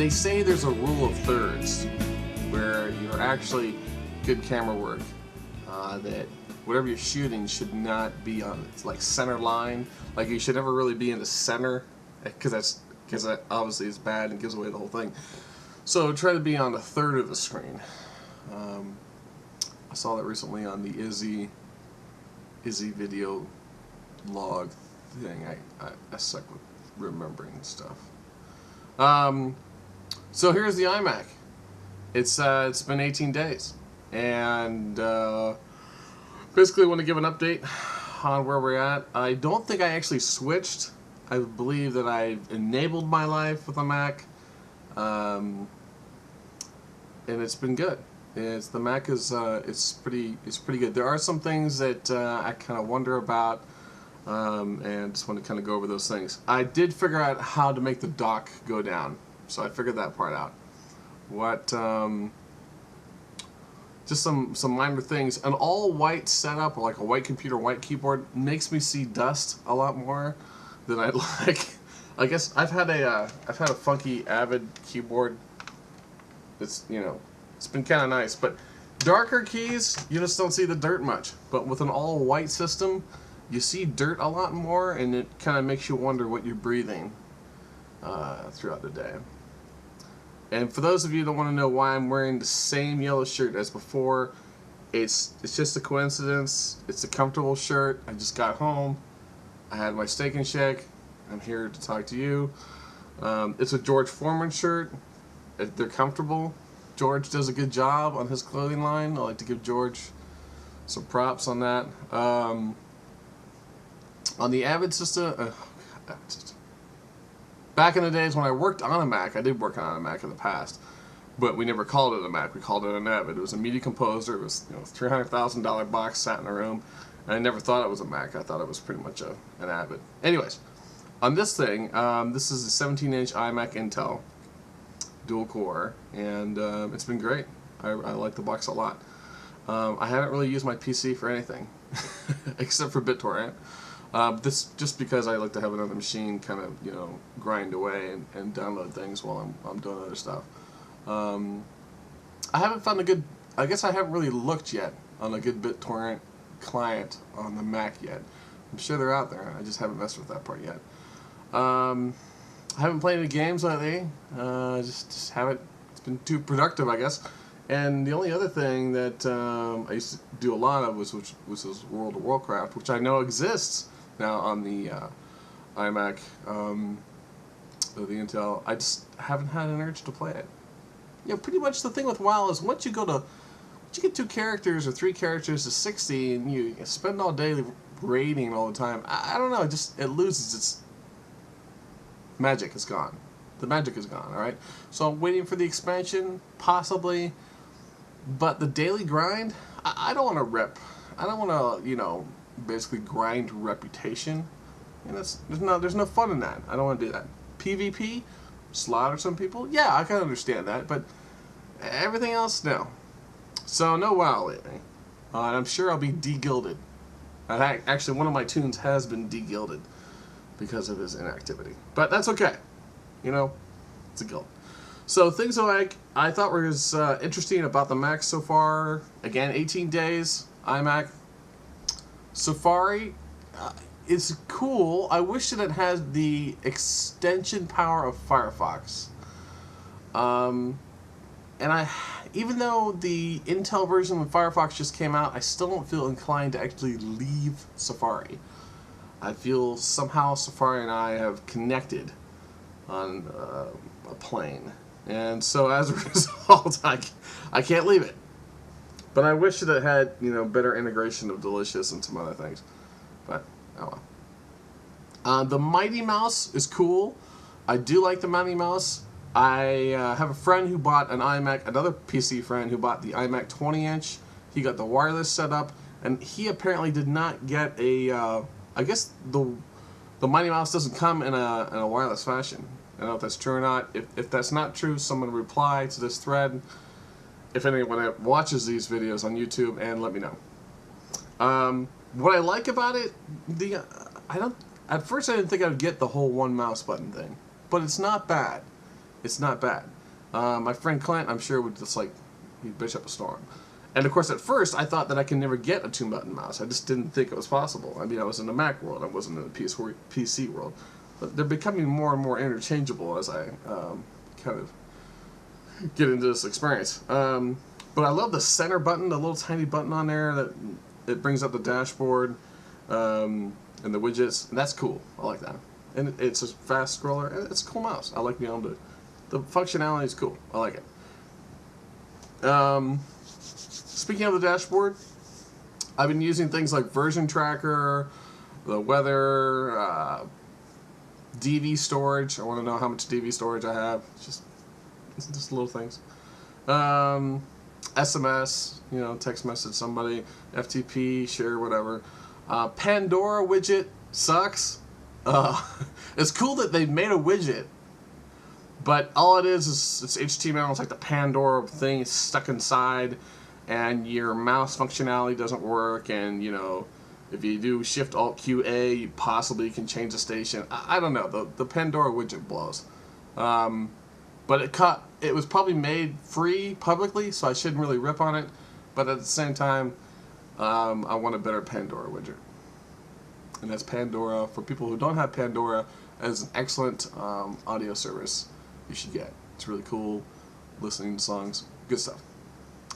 they say there's a rule of thirds where you're actually good camera work, that whatever you're shooting should not be on like center line. Like you should never really be in the center, because that obviously is bad and gives away the whole thing. So try to be on a third of the screen. I saw that recently on the Izzy video log thing. I suck with remembering stuff. So here's the iMac. It's been 18 days, and basically want to give an update on where we're at. I don't think I actually switched. I believe that I enabled my life with a Mac, and it's been good. The Mac is it's pretty good. There are some things that I kind of wonder about, and just want to kind of go over those things. I did figure out how to make the dock go down, so I figured that part out. Just some minor things. An all-white setup, or like a white computer, white keyboard, makes me see dust a lot more than I'd like. I guess I've had a funky Avid keyboard. It's been kind of nice, but darker keys, you just don't see the dirt much. But with an all-white system, you see dirt a lot more, and it kind of makes you wonder what you're breathing throughout the day. And for those of you that want to know why I'm wearing the same yellow shirt as before, it's just a coincidence. It's a comfortable shirt. I just got home. I had my steak and shake. I'm here to talk to you. It's a George Foreman shirt. They're comfortable. George does a good job on his clothing line. I like to give George some props on that. On the Avid system, back in the days when I worked on a Mac, I did work on a Mac in the past, but we never called it a Mac. We called it an Avid. It was a media composer. It was $300,000 box, sat in a room, and I never thought it was a Mac. I thought it was pretty much an Avid. Anyways, on this thing, this is a 17-inch iMac Intel dual core, and it's been great. I like the box a lot. I haven't really used my PC for anything except for BitTorrent. This just because I like to have another machine kind of grind away and download things while I'm doing other stuff. I haven't found a good. I guess I haven't really looked yet on a good BitTorrent client on the Mac yet. I'm sure they're out there. I just haven't messed with that part yet. I haven't played any games lately. Just haven't. It's been too productive, I guess. And the only other thing that I used to do a lot of was World of Warcraft, which I know exists now on the iMac, the Intel. I just haven't had an urge to play it. Pretty much the thing with WoW is once you get 2 characters or 3 characters to 60, and you spend all day raiding all the time. I don't know. It loses its magic. Is gone. The magic is gone. All right. So I'm waiting for the expansion, possibly. But the daily grind, I don't want to rep. I don't want to, basically grind reputation. And there's no fun in that. I don't want to do that. PvP, slaughter some people. Yeah, I can understand that. But everything else, no. So no WoW lately. And I'm sure I'll be de-guilded. Actually, one of my tunes has been de-guilded because of his inactivity. But that's okay. It's a guild. So things I thought were interesting about the Mac so far. Again, 18 days, iMac. Safari is cool. I wish that it had the extension power of Firefox. And even though the Intel version of Firefox just came out, I still don't feel inclined to actually leave Safari. I feel somehow Safari and I have connected on a plane. And so as a result, I can't leave it. But I wish that it had, better integration of Delicious and some other things. But, oh well. The Mighty Mouse is cool. I do like the Mighty Mouse. I have a friend who bought an iMac, another PC friend who bought the iMac 20-inch. He got the wireless setup, and he apparently did not get a, I guess the Mighty Mouse doesn't come in a wireless fashion. I don't know if that's true or not. If that's not true, someone reply to this thread, if anyone watches these videos on YouTube, and let me know. What I like about it, at first I didn't think I would get the whole one mouse button thing, but it's not bad. It's not bad. My friend Clint, I'm sure, would just like, he'd bitch up a storm. And of course, at first, I thought that I could never get a 2-button mouse. I just didn't think it was possible. I mean, I was in the Mac world, I wasn't in the PC world. But they're becoming more and more interchangeable as I kind of get into this experience. But I love the center button, the little tiny button on there that it brings up the dashboard and the widgets. And that's cool. I like that. And it's a fast scroller. It's a cool mouse. I like being able to. The functionality is cool. I like it. Speaking of the dashboard, I've been using things like version tracker, the weather, DV storage. I want to know how much DV storage I have. Just little things. SMS, text message somebody, FTP, share, whatever. Pandora widget sucks. It's cool that they made a widget, but all it is it's HTML. It's like the Pandora thing. It's stuck inside, and your mouse functionality doesn't work. And if you do Shift Alt Q A, you possibly can change the station. I don't know. The Pandora widget blows. But it was probably made free publicly, so I shouldn't really rip on it. But at the same time, I want a better Pandora widget. And that's Pandora. For people who don't have Pandora, as an excellent audio service you should get. It's really cool, listening to songs, good stuff.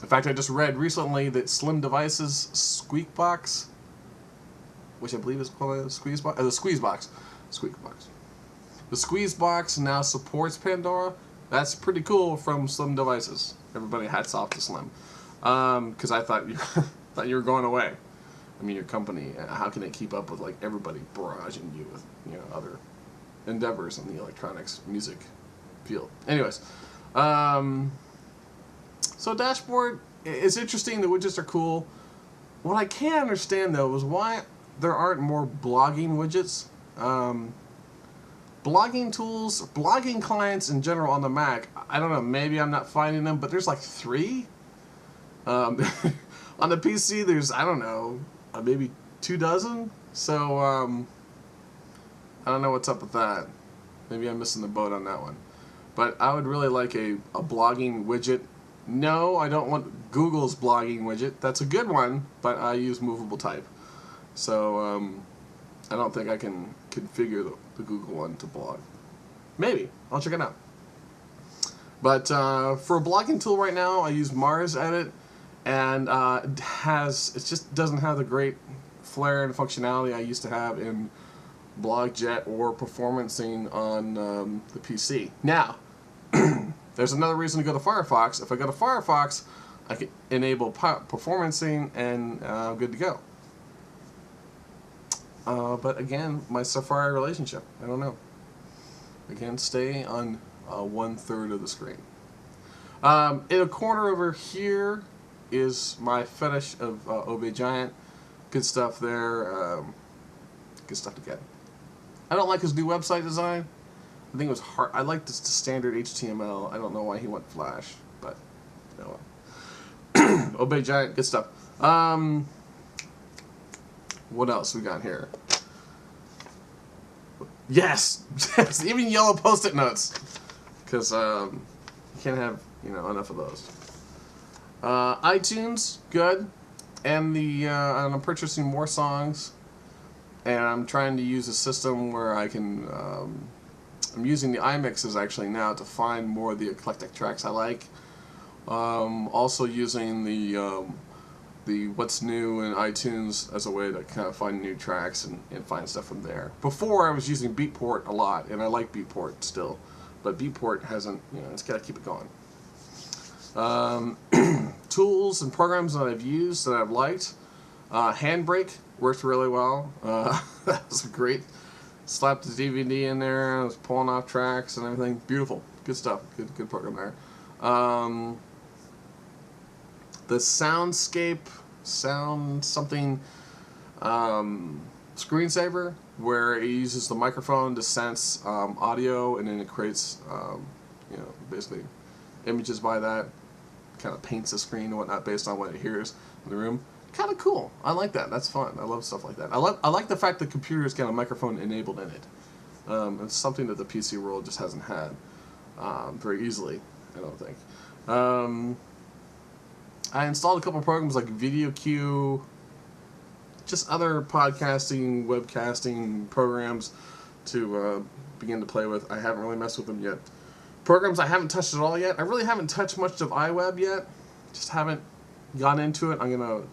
In fact, I just read recently that Slim Devices Squeakbox, which I believe is called a Squeezebox, the Squeezebox. The Squeezebox now supports Pandora. That's pretty cool from Slim Devices. Everybody, hats off to Slim. Because I thought you were going away. I mean, your company, how can it keep up with like everybody barraging you with other endeavors in the electronics music field? Anyways, so dashboard is interesting. The widgets are cool. What I can't understand though is why there aren't more blogging widgets. Blogging tools, blogging clients in general on the Mac, I don't know, maybe I'm not finding them, but there's like 3. On the PC, there's, I don't know, maybe 24. So, I don't know what's up with that. Maybe I'm missing the boat on that one. But I would really like a blogging widget. No, I don't want Google's blogging widget. That's a good one, but I use movable type. So, I don't think I can configure the Google one to blog. Maybe. I'll check it out. But for a blogging tool right now, I use Mars Edit, and it just doesn't have the great flair and functionality I used to have in BlogJet or Performancing on the PC. Now, there's another reason to go to Firefox. If I go to Firefox, I can enable Performancing, and I'm good to go. But again, my Safari relationship, I don't know. Again, stay on 1/3 of the screen. In a corner over here is my fetish of Obey Giant. Good stuff there. Good stuff to get. I don't like his new website design. I think it was hard. I like the standard HTML. I don't know why he went Flash, but no. Obey Giant, good stuff. What else we got here? Yes, even yellow Post-it notes, because you can't have enough of those. iTunes, good, and I'm purchasing more songs, and I'm trying to use a system where I can. I'm using the iMixes actually now to find more of the eclectic tracks I like. Also using the what's new in iTunes as a way to kind of find new tracks and find stuff from there. Before I was using Beatport a lot, and I like Beatport still, but Beatport hasn't, it's got to keep it going. Tools and programs that I've used that I've liked. Handbrake worked really well. That was great. Slapped the DVD in there, I was pulling off tracks and everything. Beautiful. Good stuff. Good program there. The Soundscape, screensaver, where it uses the microphone to sense audio, and then it creates, basically images by that. Kind of paints the screen and whatnot based on what it hears in the room. Kind of cool. I like that. That's fun. I love stuff like that. I like the fact that computers get a microphone enabled in it. It's something that the PC world just hasn't had very easily. I don't think. I installed a couple programs like VideoQ, just other podcasting, webcasting programs to begin to play with. I haven't really messed with them yet. Programs I haven't touched at all yet. I really haven't touched much of iWeb yet. Just haven't gone into it. I'm going to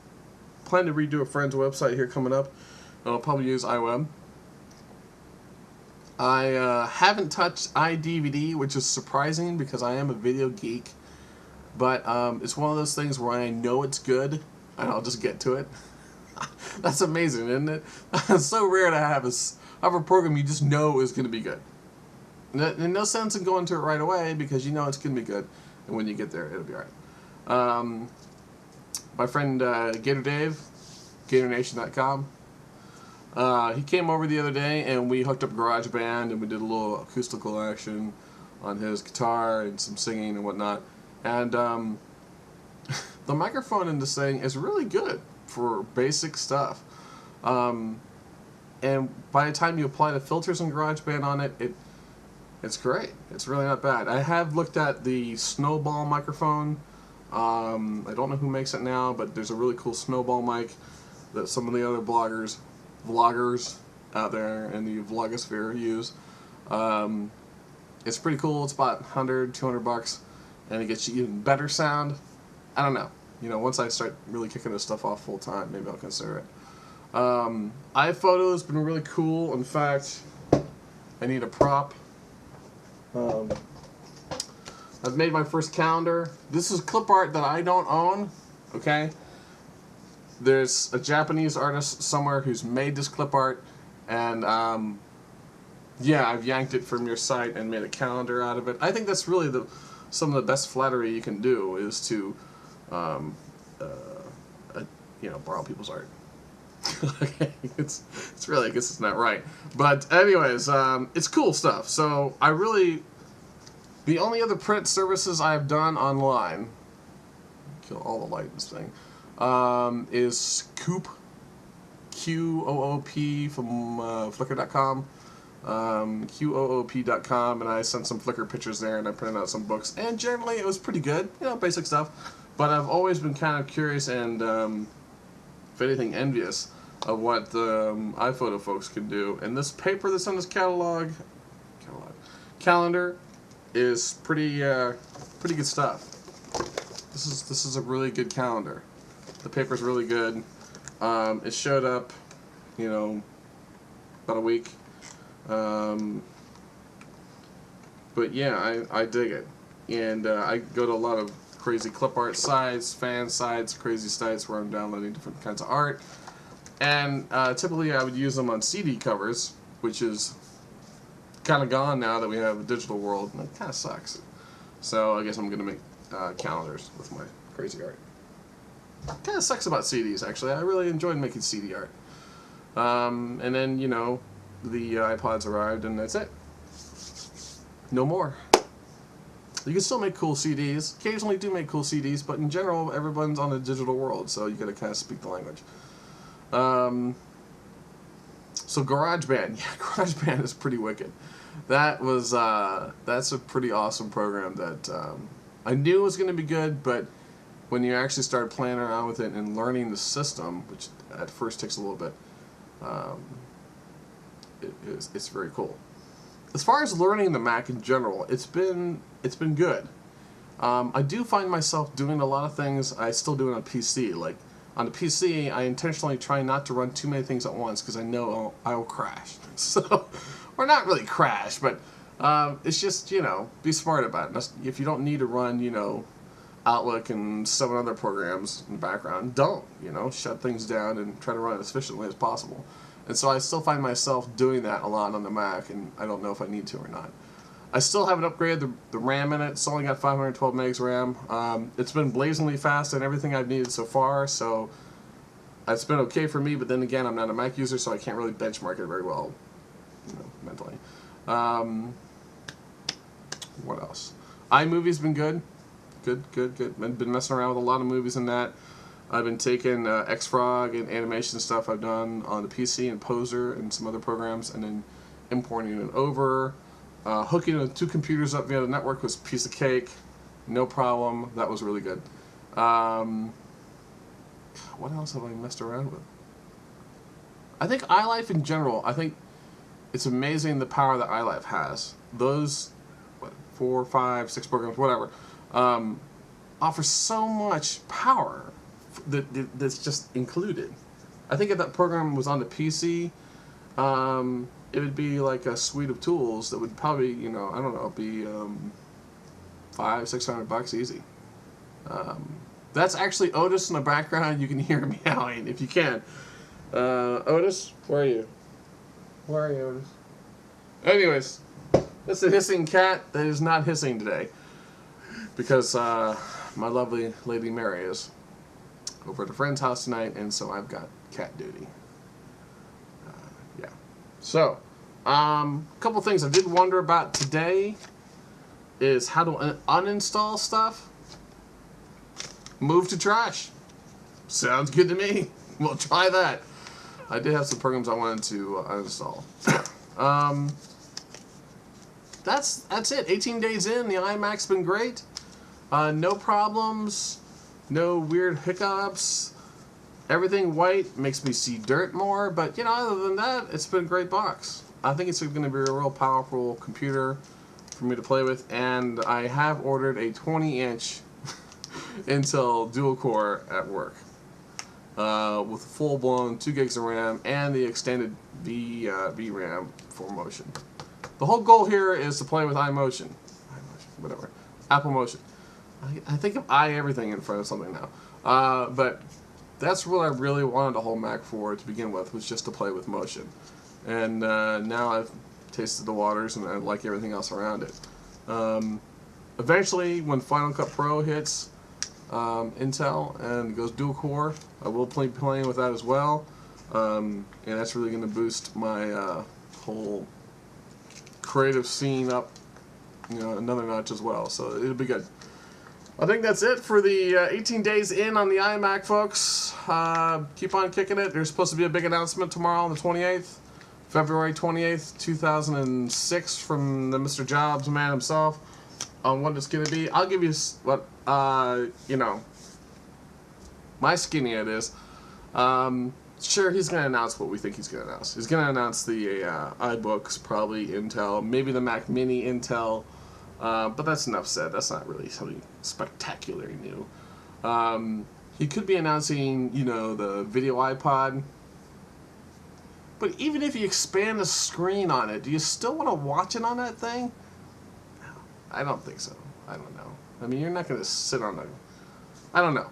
plan to redo a friend's website here coming up. And I'll probably use iWeb. I haven't touched iDVD, which is surprising because I am a video geek. But it's one of those things where I know it's good, and I'll just get to it. That's amazing, isn't it? It's so rare to have a program you just know is going to be good. And no sense in going to it right away because you know it's going to be good. And when you get there, it'll be alright. My friend Gator Dave, GatorNation.com, he came over the other day and we hooked up GarageBand and we did a little acoustical action on his guitar and some singing and whatnot. And the microphone in this thing is really good for basic stuff. And by the time you apply the filters in GarageBand on it, it's great. It's really not bad. I have looked at the Snowball microphone. I don't know who makes it now, but there's a really cool Snowball mic that some of the other vloggers out there in the vlogosphere use. It's pretty cool. It's about 100, 200 bucks, and it gets you even better sound. I don't know. You know, once I start really kicking this stuff off full time, maybe I'll consider it. iPhoto has been really cool. In fact, I need a prop. I've made my first calendar. This is clip art that I don't own, okay? There's a Japanese artist somewhere who's made this clip art, and yeah, I've yanked it from your site and made a calendar out of it. I think that's really some of the best flattery you can do is to, you know, borrow people's art. Okay, it's really, I guess it's not right. But anyways, it's cool stuff. So I really, the only other print services I've done online, kill all the light in this thing, is Coop, Q-O-O-P from Flickr.com, QOOP.com, and I sent some Flickr pictures there and I printed out some books, and generally it was pretty good, you know, basic stuff. But I've always been kind of curious and, if anything, envious of what the iPhoto folks can do. And this paper that's on this calendar is pretty good stuff. This is a really good calendar. The paper's really good. It showed up, you know, about a week. But yeah, I dig it. And I go to a lot of crazy clip art sites, fan sites, crazy sites where I'm downloading different kinds of art. And typically I would use them on CD covers, which is kind of gone now that we have a digital world, and it kind of sucks. So I guess I'm going to make calendars with my crazy art. Kind of sucks about CDs, actually. I really enjoyed making CD art. And then, you know, the iPods arrived, and that's it. No more. You can still make cool CDs. Occasionally do make cool CDs, but in general, everyone's on a digital world, so you got to kind of speak the language. So GarageBand, yeah, GarageBand is pretty wicked. That was that's a pretty awesome program that I knew was going to be good, but when you actually start playing around with it and learning the system, which at first takes a little bit, it's very cool. As far as learning the Mac in general, it's been good. I do find myself doing a lot of things I still do on a PC. Like on the PC, I intentionally try not to run too many things at once because I know I will crash. So, or not really crash, but it's just, you know, be smart about it. If you don't need to run, you know, Outlook and 7 other programs in the background, don't, you know, shut things down and try to run it as efficiently as possible. And so I still find myself doing that a lot on the Mac, and I don't know if I need to or not. I still haven't upgraded the RAM in it. It's only got 512 megs RAM. It's been blazingly fast and everything I've needed so far, so it's been okay for me, but then again, I'm not a Mac user, so I can't really benchmark it very well, you know, mentally. What else? iMovie's been good. Good. I've been messing around with a lot of movies in that. I've been taking Xfrog and animation stuff I've done on the PC and Poser and some other programs, and then importing it over. Hooking the 2 computers up via the network was a piece of cake. no problem. That was really good. What else have I messed around with? I think iLife in general, I think it's amazing the power that iLife has. Those 4, 5, 6 programs, whatever, offer so much power that's just included. I think if that program was on the PC, it would be like a suite of tools that would probably, I don't know, be $500-600 easy. That's actually Otis in the background. You can hear him meowing if you can. Otis, where are you? Where are you, Otis? Anyways, that's a hissing cat that is not hissing today because my lovely Lady Mary is over at a friend's house tonight, and so I've got cat duty. Yeah. So, a couple things I did wonder about today is how to uninstall stuff. Move to trash. Sounds good to me. We'll try that. I did have some programs I wanted to uninstall. That's it. 18 days in, the iMac's been great. No problems. No weird hiccups. Everything white makes me see dirt more, but other than that, it's been a great box. I think it's going to be a real powerful computer for me to play with, and I have ordered a 20-inch Intel dual core at work with full-blown 2 gigs of RAM and the extended VRAM for motion. The whole goal here is to play with iMotion, whatever, Apple Motion. I think of everything in front of something now, but that's what I really wanted the whole Mac for to begin with, was just to play with motion. And now I've tasted the waters and I like everything else around it. Eventually, when Final Cut Pro hits Intel and goes dual core, I will be playing with that as well, and that's really going to boost my whole creative scene up, another notch as well. So it'll be good. I think that's it for the 18 days in on the iMac, folks. Keep on kicking it. There's supposed to be a big announcement tomorrow on the 28th, February 28th, 2006, from the Mr. Jobs man himself on what it's going to be. I'll give you what, my skinny it is. Sure, he's going to announce what we think he's going to announce. He's going to announce the iBooks, probably Intel, maybe the Mac Mini Intel, but that's enough said. That's not really something spectacularly new. He could be announcing, the video iPod. But even if you expand the screen on it, do you still want to watch it on that thing? No, I don't think so. I don't know. I mean, you're not going to sit on the... I don't know.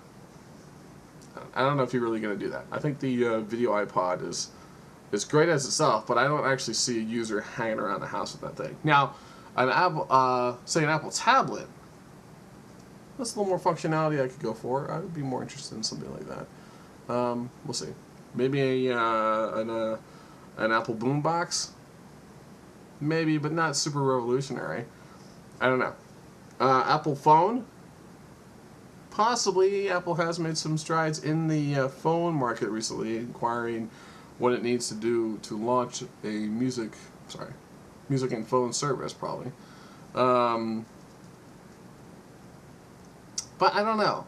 I don't know if you're really going to do that. I think the video iPod is great as itself, but I don't actually see a user hanging around the house with that thing. Now, an Apple, say an Apple tablet, that's a little more functionality I could go for. I would be more interested in something like that. We'll see. Maybe an Apple boombox, maybe, but not super revolutionary. I don't know. Apple phone. Possibly. Apple has made some strides in the phone market recently, inquiring what it needs to do to launch a music and phone service, probably. But I don't know.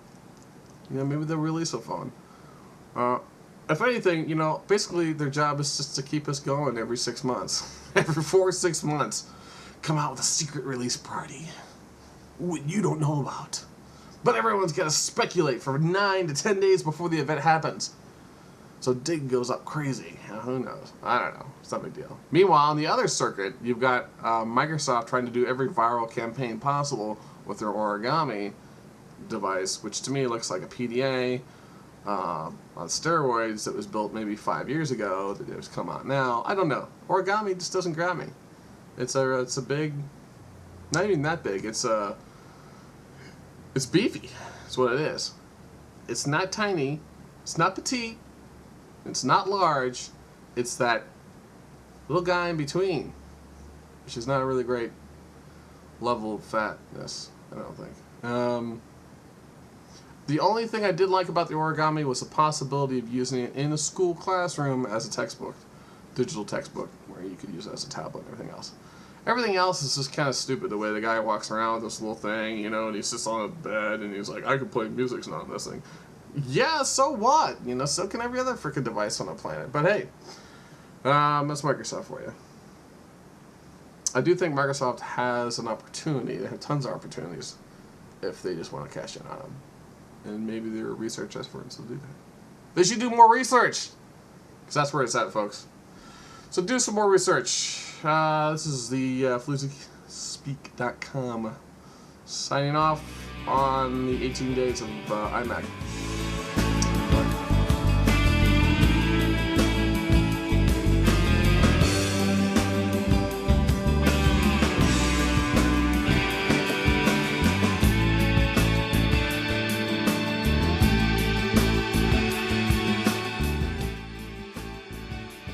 Maybe they'll release a phone. If anything, basically their job is just to keep us going every 6 months. Every 4 or 6 months, come out with a secret release party. What you don't know about. But everyone's got to speculate for 9 to 10 days before the event happens. So dig goes up crazy. Who knows? I don't know. It's not a big deal. Meanwhile, on the other circuit, you've got Microsoft trying to do every viral campaign possible with their origami device, which to me looks like a PDA on steroids that was built maybe 5 years ago that has come out now. I don't know. Origami just doesn't grab me. It's a big, not even that big. It's beefy. That's what it is. It's not tiny. It's not petite. It's not large. It's that little guy in between, which is not a really great level of fatness, I don't think. The only thing I did like about the origami was the possibility of using it in a school classroom as a textbook, digital textbook, where you could use it as a tablet and everything else. Everything else is just kind of stupid. The way the guy walks around with this little thing, you know, and he sits on a bed and he's like, I can play music on this thing. Yeah, so what? You know, so can every other freaking device on the planet. But hey, that's Microsoft for you. I do think Microsoft has an opportunity. They have tons of opportunities if they just want to cash in on them. And maybe they're research experts will do that. They should do more research, because that's where it's at, folks. So do some more research. This is the floozyspeak.com signing off on the 18 days of iMac.